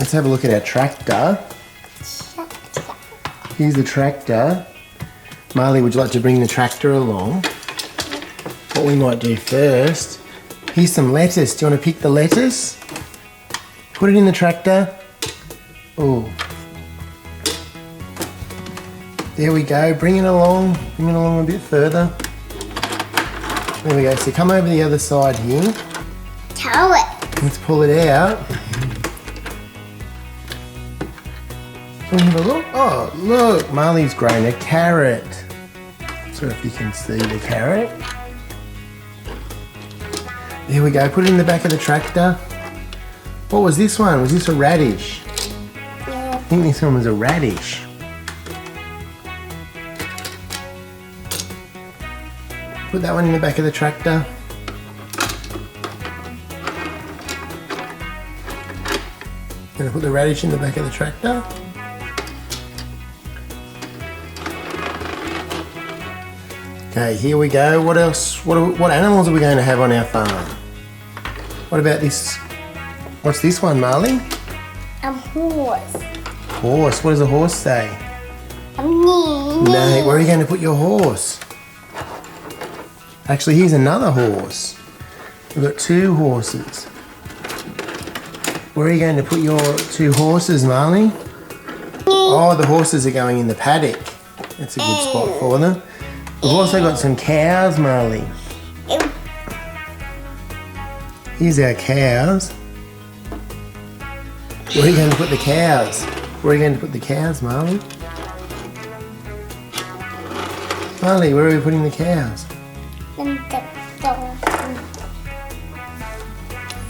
Let's have a look at our tractor. Here's the tractor. Marley, would you like to bring the tractor along? What we might do first, here's some lettuce. Do you want to pick the lettuce? Put it in the tractor. Oh. There we go. Bring it along. Bring it along a bit further. There we go. So come over the other side here. Tell it. Let's pull it out. Can we have a look? Oh, look. Marley's grown a carrot. So if you can see the carrot. There we go. Put it in the back of the tractor. What was this one? Was this a radish? Yeah. I think this one was a radish. Put that one in the back of the tractor. Gonna put the radish in the back of the tractor. Okay, here we go. What else? What animals are we going to have on our farm? What about this? What's this one, Marley? A horse. Horse. What does a horse say? No. No, where are you going to put your horse? Actually, here's another horse. We've got two horses. Where are you going to put your two horses, Marley? Oh, the horses are going in the paddock. That's a good spot for them. We've also got some cows, Marley. Here's our cows. Where are you going to put the cows? Where are you going to put the cows, Marley? Marley, where are we putting the cows?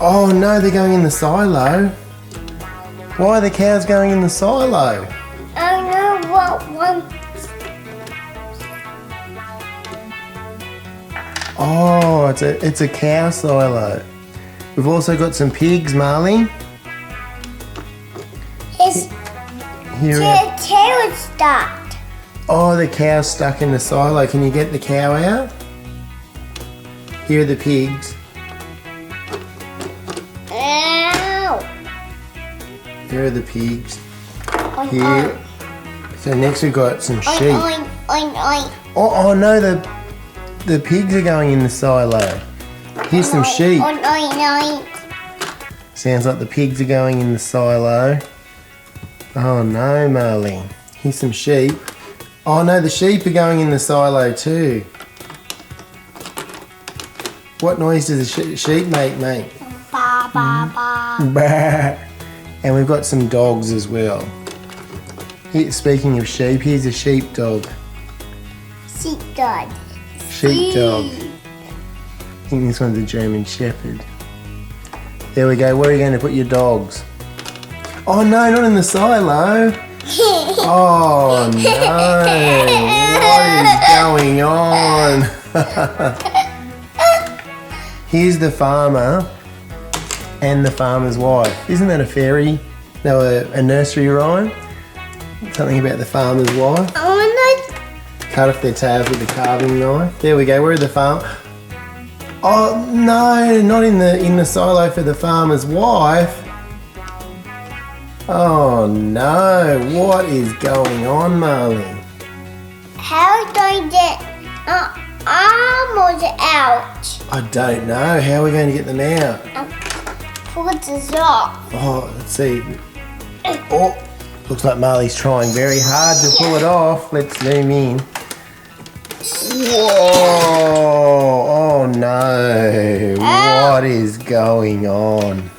Oh no, they're going in the silo. Why are the cows going in the silo? I know what one. Oh, it's a cow silo. We've also got some pigs, Marley. His tail is stuck. Oh, the cow's stuck in the silo. Can you get the cow out? Here are the pigs. Ow. Here are the pigs. Oink, Here. oink. So next we've got some Oink, sheep. oink, oink, oink. Oh no, the pigs are going in the silo. Here's some sheep. Oink, oink, oink. Sounds like the pigs are going in the silo. Oh no, Marley. Here's some sheep. Oh no, the sheep are going in the silo too. What noise does a sheep make, mate? Ba, ba, ba. Bah. And we've got some dogs as well. Speaking of sheep, here's a sheepdog. Sheepdog. Sheepdog. I think this one's a German Shepherd. There we go. Where are you going to put your dogs? Oh no, not in the silo. Oh no. What is going on? Here's the farmer and the farmer's wife. Isn't that a fairy? No, a nursery rhyme? Something about the farmer's wife. Oh no. Cut off their tails with a carving knife. There we go. Where are the farm? Oh no, not in the silo for the farmer's wife. Oh no, what is going on, Marley? How do I get arms out? I don't know. How are we going to get them out? Pull this off. Oh, let's see. Oh, looks like Marley's trying very hard to pull it off. Let's zoom in. Whoa! Oh no! What is going on?